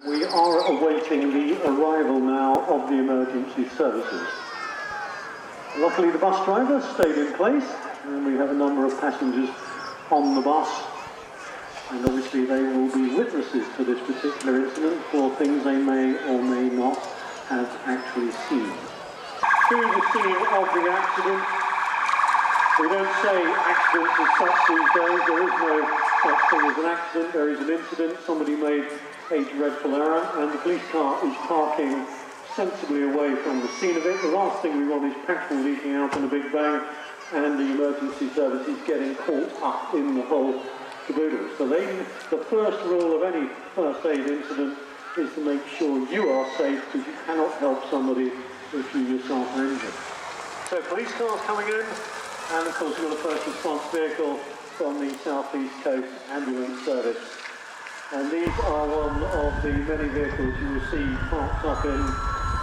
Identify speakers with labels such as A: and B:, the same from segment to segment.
A: We are awaiting the arrival now of the emergency services. Luckily the bus driver stayed in place and we have a number of passengers on the bus, and obviously they will be witnesses to this particular incident for things they may or may not have actually seen. To the scene of the accident. We don't say accidents as such these days. There is no such thing as an accident. There is an incident. Somebody made a dreadful error and the police car is parking sensibly away from the scene of it. The last thing we want is petrol leaking out in a big bang and the emergency services getting caught up in the whole caboodle. So the first rule of any first aid incident is to make sure you are safe, because you cannot help somebody if you yourself are injured. So police cars coming in, and of course we've got a first response vehicle from the South East Coast Ambulance Service. And these are one of the many vehicles you will see parked up in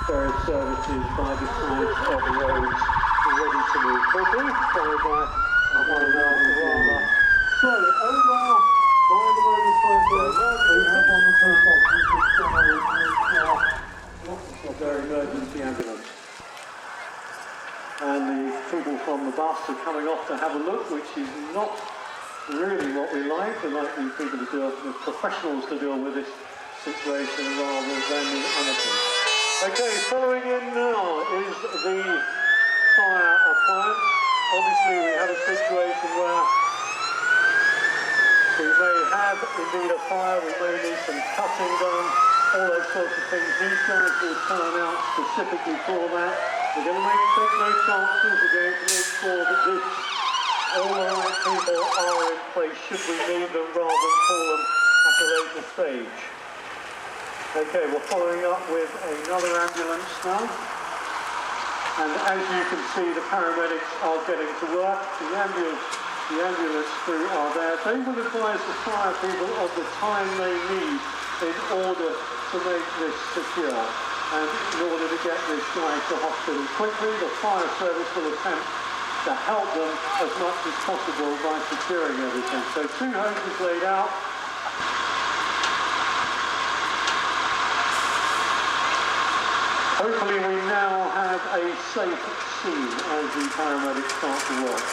A: various services by the sides of the roads, ready to move quickly, followed by a rather slow over by the motorcycle. We have on the police officers of their emergency ambulance. And the people from the bus are coming off to have a look, which is not really what we like. We like these people to deal with professionals to deal with this situation rather than the amateurs. Okay, following in now is the fire appliance. Obviously we have a situation where we may have indeed a fire, we may need some cutting done, all those sorts of things. These guys will turn out specifically for that. We're going to take no chances, we're going to make sure that all the right people are in place should we need them rather than call them at a later stage. Okay, we're following up with another ambulance now. And as you can see, the paramedics are getting to work. The ambulance crew are there. They will advise the fire people of the time they need in order to make this secure. And in order to get this guy to hospital quickly, the fire service will attempt to help them as much as possible by securing everything. So 2 hoses laid out. Hopefully we now have a safe scene as the paramedics start to work.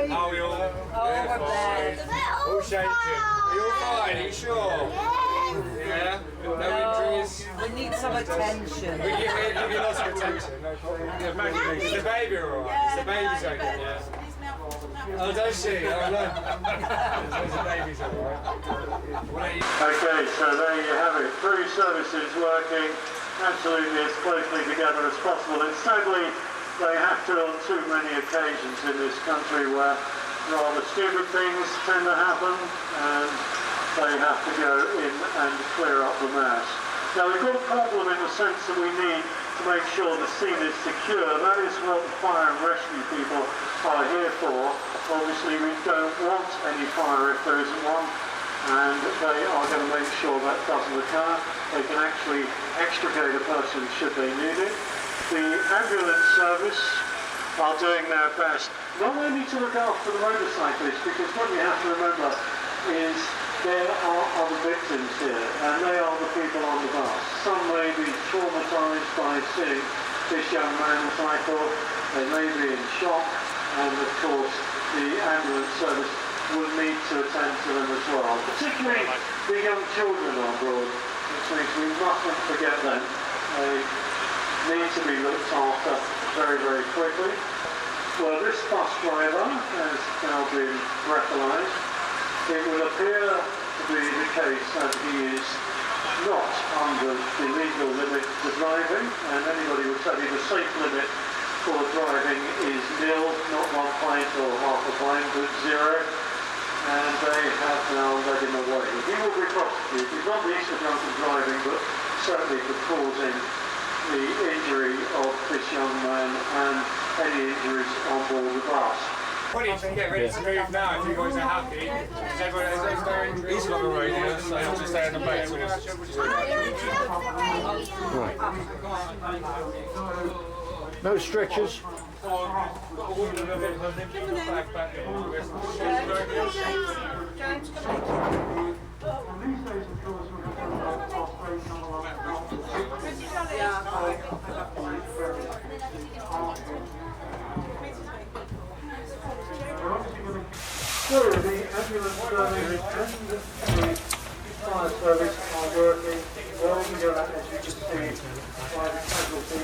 B: How are we all? All shaking. Are you all fine? Are you sure? Yeah? No injuries?
C: We need some attention.
B: We give you lots of attention. No problem. Is the baby alright? Is the baby's okay? Yeah. Oh, does she? Oh, look. The baby's alright.
A: Okay, so there you have it. 3 services working absolutely as closely together as possible. And sadly, they have to on too many occasions in this country where rather stupid things tend to happen and they have to go in and clear up the mess. Now we've got a problem in the sense that we need to make sure the scene is secure. That is what the fire and rescue people are here for. Obviously we don't want any fire if there isn't one, and they are going to make sure that doesn't occur. They can actually extricate a person should they need it. The ambulance service are doing their best, not only to look after the motorcyclists, because what you have to remember is there are other victims here, and they are the people on the bus. Some may be traumatised by seeing this young man cycle, they may be in shock, and of course the ambulance service will need to attend to them as well, particularly the young children on board, which means we mustn't forget them. They need to be looked after very, very quickly. Well, this bus driver has now been breathalyzed. It will appear to be the case that he is not under the legal limit for driving, and anybody would tell you the safe limit for driving is nil, not 1 pint or half a pint, but 0. And they have now led him away. He will be prosecuted. He's not least for drunken driving, but certainly for causing the injury of this young man and any injuries on board the bus.
B: Well, you can get ready to move now if you guys are happy. There's no injuries. He's got the radio, so he'll just stay on the boat with us.
D: No stretchers. James, come on.
A: So the ambulance service and the fire service are working well together, as you can see by the casualty.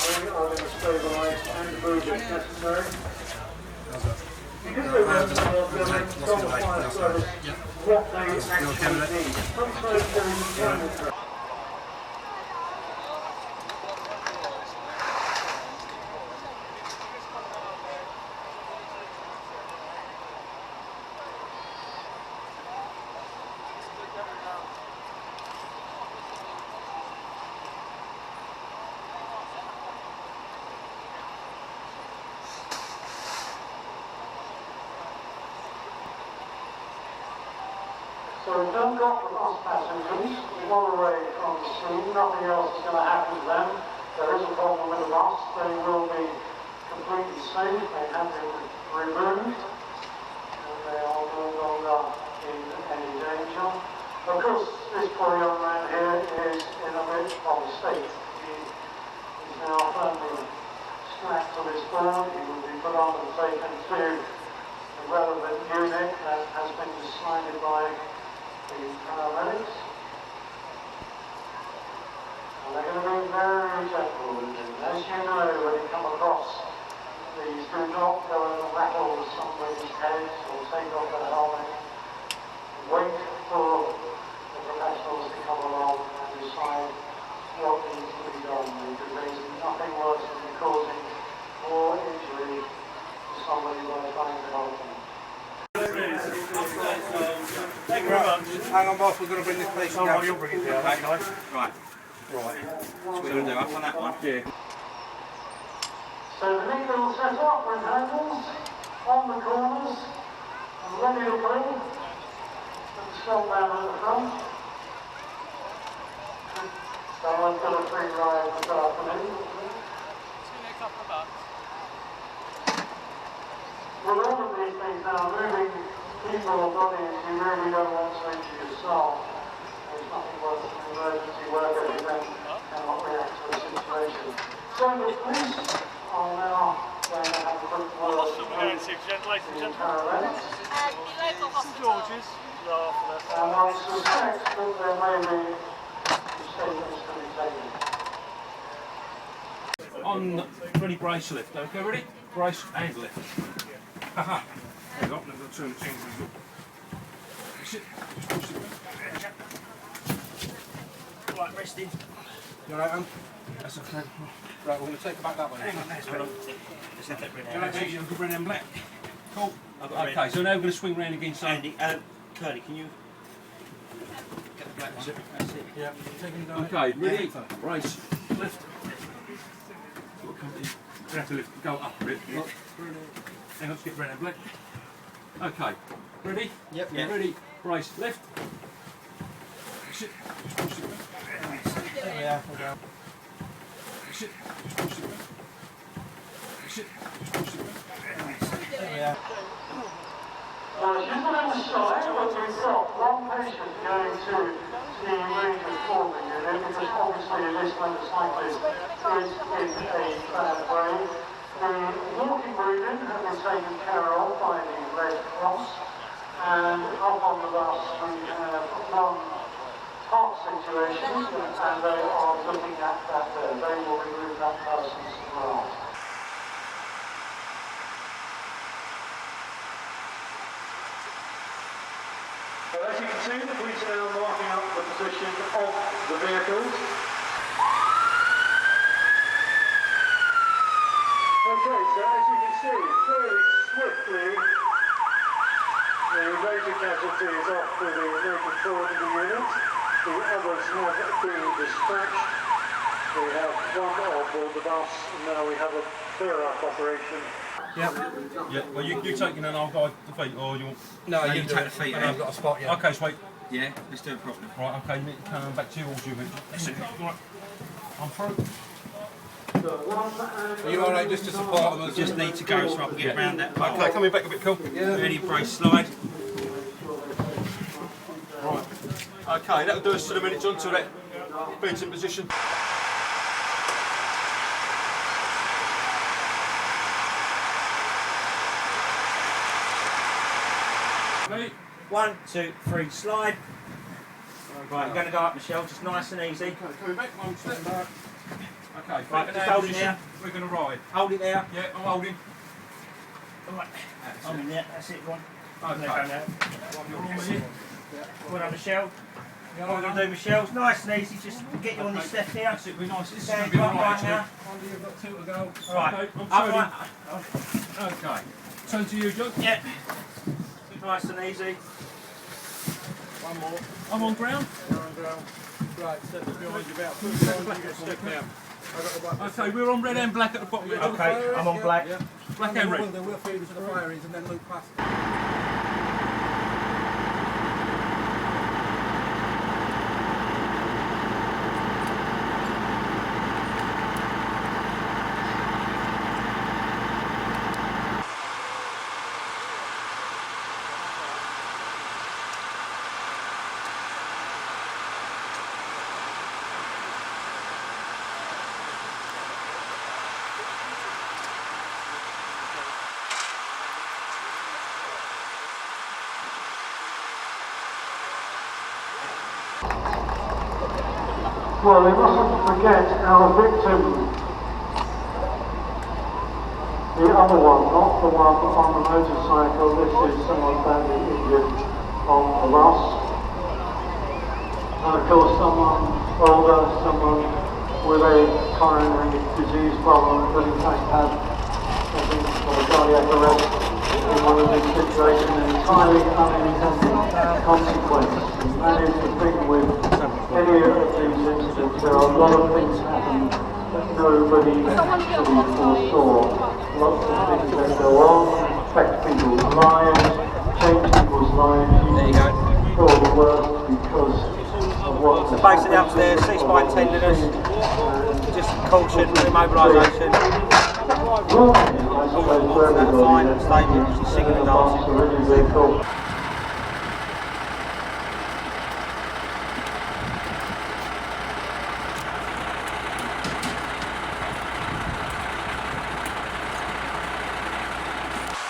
A: They are going to stabilise and move if necessary. Because they work together from the fire service, what they actually need. Sometimes there is a So we've done got the bus passengers, we've got away from the scene, nothing else is going to happen to them. There is a problem with the bus, they will be completely safe, they have been removed, and they are no longer in any danger. Of course, this poor young man here is in a bit of a state. He is now firmly strapped to this board, he will be put on and taken to the relevant unit that has been decided by the paramedics, and they're going to be very gentle with him. As you know, when you come across these, do not go and rattle somebody's head or take off their helmet. Wait for the professionals to come along and decide what needs to be done, because there's nothing worse than causing more injury to somebody by trying to help them.
E: Thank you very much. Hang on, boss, we're going to bring this place down.
B: Oh, you'll bring it down.
E: Okay.
B: Right.
E: Right. Right. So we're going to do up on that one?
B: Yeah.
A: So the neat little setup with handles on the corners and ready to play. And the strong man at the front. Someone's got a free ride this afternoon. With all of these things now, moving people or bodies, you really don't want to injure yourself. There's nothing worse than an emergency worker who then cannot react to a situation. So the police are now going to have a quick word with the paramedics.
D: George's.
A: And I suspect that there may be statements to be taken.
F: On ready, brace lift. Okay, ready? Brace and lift. Haha. There you go. Now turn the things. Sit. Just push it. Right, resting. You alright, Anne? That's okay. Right, we're going to take it back that way. Hang on, that's right.
E: Let's have that ready.
F: You alright, you can bring in black. Cool. Okay, so now we're going to swing round again. So
E: Andy, Curly, can you get the black one? That's it.
F: yeah. Okay, ready? Brace. Lift. You have to lift, go up a bit. Hang on, let's get ready and black. Okay, ready?
E: Yep.
F: Ready, brace, lift. Sit, just push it back.
E: Yeah, okay.
F: Sit, just push it back. Sit, just push it back.
E: Yeah.
A: She's not in the side, but we've got one patient going to the range of forming unit, because obviously this motorcyclist is in a bad way. The walking wounded have been taken care of by the Red Cross, and up on the bus we have one heart situation, and they are looking at that there. They will remove that person's heart. So as you can see, the police are now marking up the position of the vehicles. Okay, so as you can see, fairly swiftly, the major casualty is off to the emergency forward of the unit. The others have been dispatched. We have one on board the bus, and now we have a clear-up operation.
F: Yeah, well you take it and I'll guide the feet, or you want...
E: No, you take the feet out.
B: I've got a spot, yeah.
F: Okay, sweet.
E: Yeah, let's do it properly.
F: Right, okay, you need to come back to yours, you mentioned. That's it. Right. I'm through. Are you alright just to support them?
E: Just need to go so I can get around that.
F: Okay, coming back a bit, cool.
E: Ready, brace, slide.
F: Right. Okay, that'll do us to the minutes onto that bench in position. Ready?
E: 1, 2, 3, slide. Right, I'm going to go up, Michelle, just nice and easy.
F: Okay, coming back, one step back. Okay,
E: Right, just hold it there.
F: We're going to ride.
E: Hold it there.
F: Yeah, I'm holding.
E: Right, hold it there, that's it, one.
F: Okay.
E: You're
F: You're all with you?
E: Well done, Michelle.
F: Yeah,
E: What we're going to do, Michelle, nice and easy, just get you on this step here.
F: That's it, be nice. This is
E: Okay,
F: going to be
E: right
F: alright
E: now.
F: actually. You've got 2 to go.
E: Right,
F: Okay, I'm
E: up,
F: turning.
E: right.
F: Okay. Turn to you, John.
E: Yeah. Nice and easy.
F: One more. I'm on ground.
B: You're on ground. Right, step behind you about 2 times, you get step now.
F: Okay, we're on red and black at the bottom.
E: Okay, I'm on black.
B: Yeah.
F: Black and red.
B: We'll feed us the firings and then loop past.
A: Well, we mustn't forget our victim, the other one, not the one on the motorcycle. This is someone badly injured on the bus. And of course someone older, someone with a coronary disease problem that in fact had, I think, a cardiac arrest in one of these situations, an entirely unintended consequence. And that is the thing with any of these incidents. There are a lot of things happen that nobody actually foresaw. Lots of things that go on, affect people's lives, change people's lives, for the worse because of what
E: So basically upstairs, 6 by 10 litres, just caution, immobilisation. Fine, stable, she's singing and dancing.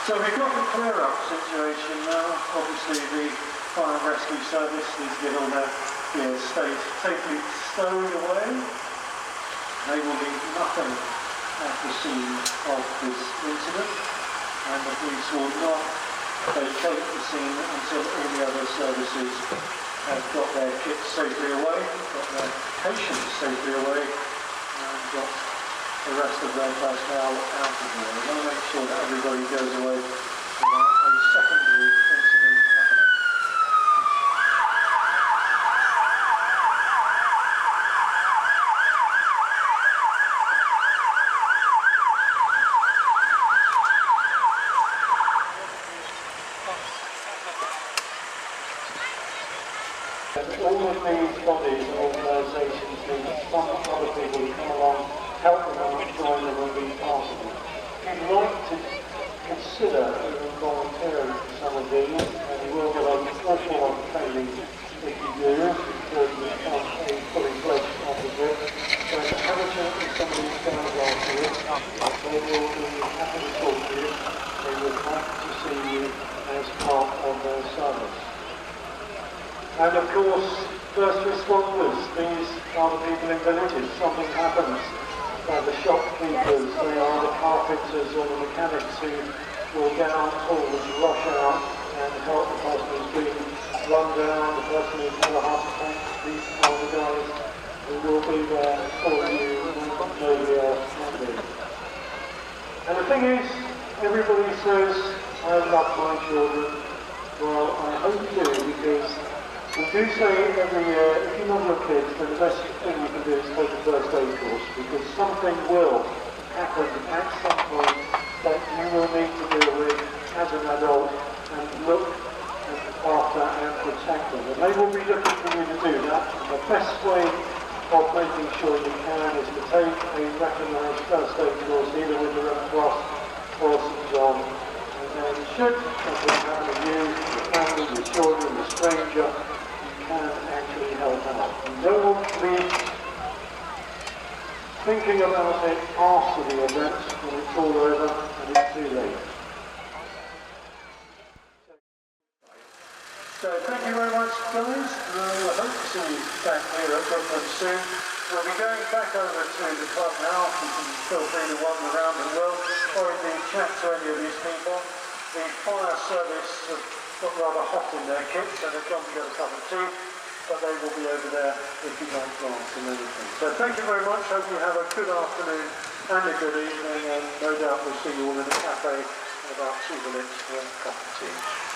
A: So we've got the clear-up situation now. Obviously the fire and rescue service needs to get all their estate safely stowed away. They will leave nothing at the scene of this incident, and the police will not vacate the scene until all the other services have got their kits safely away, got their patients safely away, and got the rest of their personnel out of there. We want to make sure that everybody goes away without a secondary incident happening. All of these bodies and organisations need some other people to come along, help them out, join them and be part of it. If you'd like to consider even volunteering for some of these, and you will get an awful lot of training if you do, because you become a fully fledged officer. So have a chat with some of these guys afterwards. They will be happy to talk to you. They would like to see you as part of their service. And of course, first responders, these are the people in villages. Something happens. The shopkeepers, they are the carpenters or the mechanics who will get on tools, rush out and help the person who's been run down, the person who's had a heart attack. These are the guys who will be there for you when nobody else can be. And the thing is, everybody says, I love my children. Well, I hope you do, because we do say every year, if you love your kids, then the best thing you can do is take a first aid course, because something will happen at some point that you will need to deal with as an adult and look after and protect them. And they will be looking for you to do that. And the best way of making sure you can is to take a recognised first aid course either with the Red Cross or St John, and then should something happen to you, your family, your children, a stranger, you can actually help out. You don't want to be thinking about it after the event when it's all over and it's too late. So thank you very much, guys. I hope to see you back here at Brooklands soon. We'll be going back over to the club now. You can feel free to wander around as well, or indeed chat to any of these people. The fire service have got rather hot in their kits, so they've gone to get a cup of tea, but they will be over there if you'd like to answer anything. So thank you very much. Hope you have a good afternoon and a good evening, and no doubt we'll see you all in the cafe in about 2 minutes for a cup of tea.